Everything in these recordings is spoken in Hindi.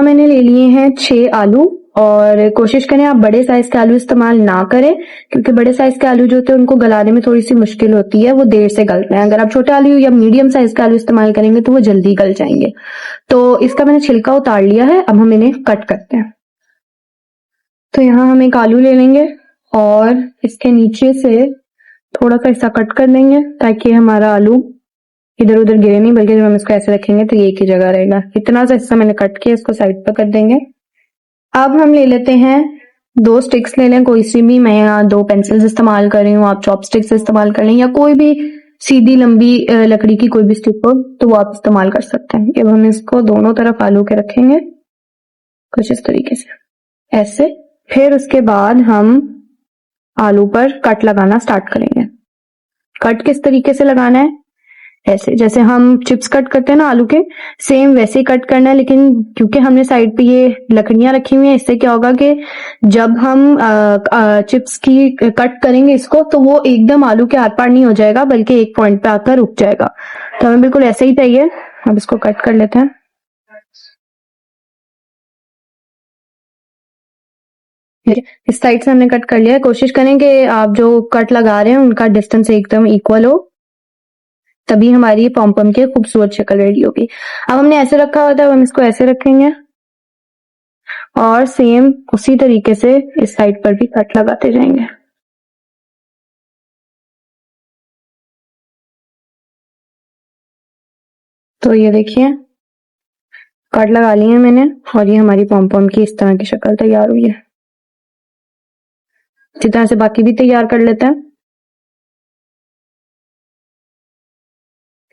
मैंने ले लिए हैं 6 आलू और कोशिश करें आप बड़े साइज के आलू इस्तेमाल ना करें, क्योंकि बड़े साइज के आलू जो होते हैं उनको गलाने में थोड़ी सी मुश्किल होती है, वो देर से गलते हैं। अगर आप छोटे आलू या मीडियम साइज के आलू इस्तेमाल करेंगे तो वो जल्दी गल जाएंगे। तो इसका मैंने छिलका उतार लिया है, अब हम इन्हें कट करते हैं। तो यहाँ हम एक आलू ले लेंगे और इसके नीचे से थोड़ा सा हिस्सा कट कर देंगे ताकि हमारा आलू इधर उधर गिरे नहीं, बल्कि जब हम इसको ऐसे रखेंगे तो ये एक ही जगह रहेगा। इतना सा हिस्सा मैंने कट किया, इसको साइड पर कर देंगे। अब हम ले लेते हैं 2 स्टिक्स ले लें, कोई सी भी। मैं यहाँ 2 पेंसिल्स इस्तेमाल कर रही हूँ, आप चॉपस्टिक्स इस्तेमाल कर लें या कोई भी सीधी लंबी लकड़ी की कोई भी स्टिक हो तो वो आप इस्तेमाल कर सकते हैं। अब हम इसको दोनों तरफ आलू के रखेंगे कुछ इस तरीके से, ऐसे। फिर उसके बाद हम आलू पर कट लगाना स्टार्ट करेंगे। कट किस तरीके से लगाना है, ऐसे जैसे हम चिप्स कट करते हैं ना आलू के, सेम वैसे ही कट करना है। लेकिन क्योंकि हमने साइड पे ये लकड़ियां रखी हुई हैं, इससे क्या होगा कि जब हम चिप्स की कट करेंगे इसको, तो वो एकदम आलू के आर पार नहीं हो जाएगा, बल्कि एक पॉइंट पे आकर रुक जाएगा। तो हमें बिल्कुल ऐसे ही चाहिए। अब इसको कट कर लेते हैं। इस साइड से हमने कट कर लिया है। कोशिश करें कि आप जो कट लगा रहे हैं उनका डिस्टेंस एकदम इक्वल हो, तभी हमारी पॉम पॉम की खूबसूरत शक्ल रेडी होगी। अब हमने ऐसे रखा हुआ था, अब हम इसको ऐसे रखेंगे और सेम उसी तरीके से इस साइड पर भी कट लगाते जाएंगे। तो ये देखिए कट लगा लिए हैं मैंने और ये हमारी पॉम पॉम की इस तरह की शक्ल तैयार हुई है। इसी तरह से बाकी भी तैयार कर लेते हैं।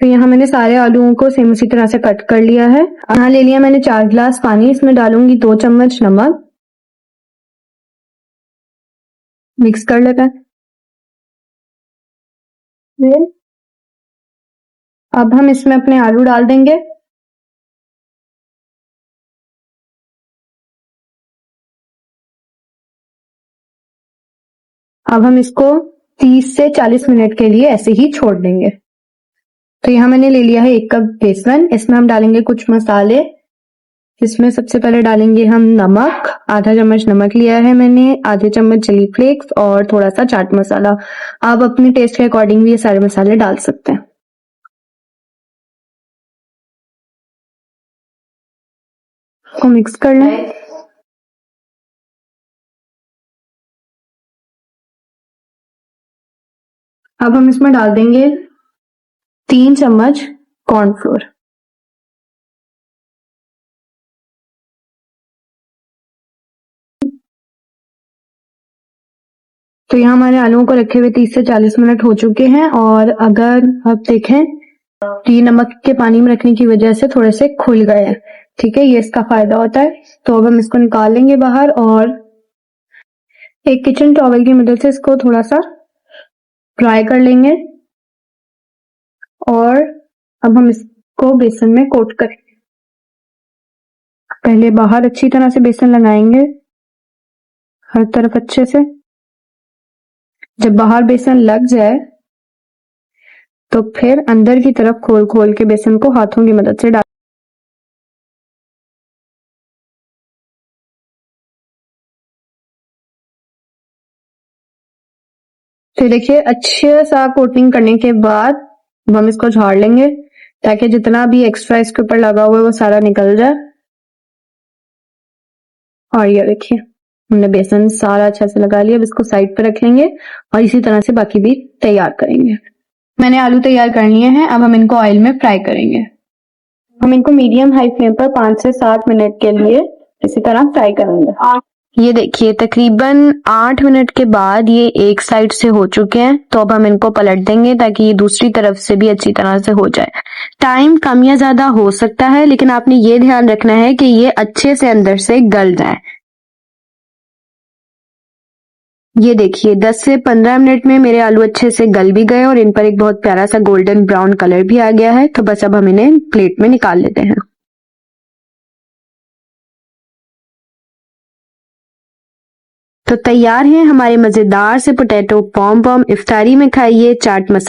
तो यहाँ मैंने सारे आलूओं को सेम उसी तरह से कट कर लिया है। यहाँ ले लिया मैंने 4 गिलास पानी, इसमें डालूंगी 2 चम्मच नमक, मिक्स कर लेते हैं। अब हम इसमें अपने आलू डाल देंगे। अब हम इसको 30 से 40 मिनट के लिए ऐसे ही छोड़ देंगे। तो यहाँ मैंने ले लिया है 1 कप बेसन, इसमें हम डालेंगे कुछ मसाले। इसमें सबसे पहले डालेंगे हम नमक, आधा चम्मच नमक लिया है मैंने, आधे चम्मच चिली फ्लेक्स और थोड़ा सा चाट मसाला। आप अपने टेस्ट के अकॉर्डिंग भी ये सारे मसाले डाल सकते हैं। तो मिक्स कर लें। अब हम इसमें डाल देंगे 3 चम्मच कॉर्नफ्लोर। तो यहाँ हमारे आलूओं को रखे हुए 30 से 40 मिनट हो चुके हैं और अगर आप देखें तो ये नमक के पानी में रखने की वजह से थोड़े से खुल गए हैं। ठीक है, ये इसका फायदा होता है। तो अब हम इसको निकाल लेंगे बाहर और एक किचन टॉवल की मदद से इसको थोड़ा सा ड्राई कर लेंगे और अब हम इसको बेसन में कोट करेंगे। पहले बाहर अच्छी तरह से बेसन लगाएंगे हर तरफ अच्छे से। जब बाहर बेसन लग जाए तो फिर अंदर की तरफ खोल खोल के बेसन को हाथों की मदद से डाल। तो देखिए अच्छे सा कोटिंग करने के बाद हम इसको झाड़ लेंगे ताकि जितना भी एक्स्ट्रा इसके ऊपर लगा हुआ है वो सारा निकल जाए। और ये देखिए हमने बेसन सारा अच्छा से लगा लिया। अब इसको साइड पर रख लेंगे और इसी तरह से बाकी भी तैयार करेंगे। मैंने आलू तैयार कर लिए हैं, अब हम इनको ऑयल में फ्राई करेंगे। हम इनको मीडियम हाई फ्लेम पर 5 से 7 मिनट के लिए इसी तरह फ्राई करेंगे। ये देखिए तकरीबन 8 मिनट के बाद ये एक साइड से हो चुके हैं। तो अब हम इनको पलट देंगे ताकि ये दूसरी तरफ से भी अच्छी तरह से हो जाए। टाइम कम या ज्यादा हो सकता है, लेकिन आपने ये ध्यान रखना है कि ये अच्छे से अंदर से गल जाए। ये देखिए 10 से 15 मिनट में मेरे आलू अच्छे से गल भी गए और इन पर एक बहुत प्यारा सा गोल्डन ब्राउन कलर भी आ गया है। तो बस अब हम इन्हें प्लेट में निकाल लेते हैं। तो तैयार हैं हमारे मजेदार से पोटैटो पॉम पॉम। इफ्तारी में खाइए चाट मसाला।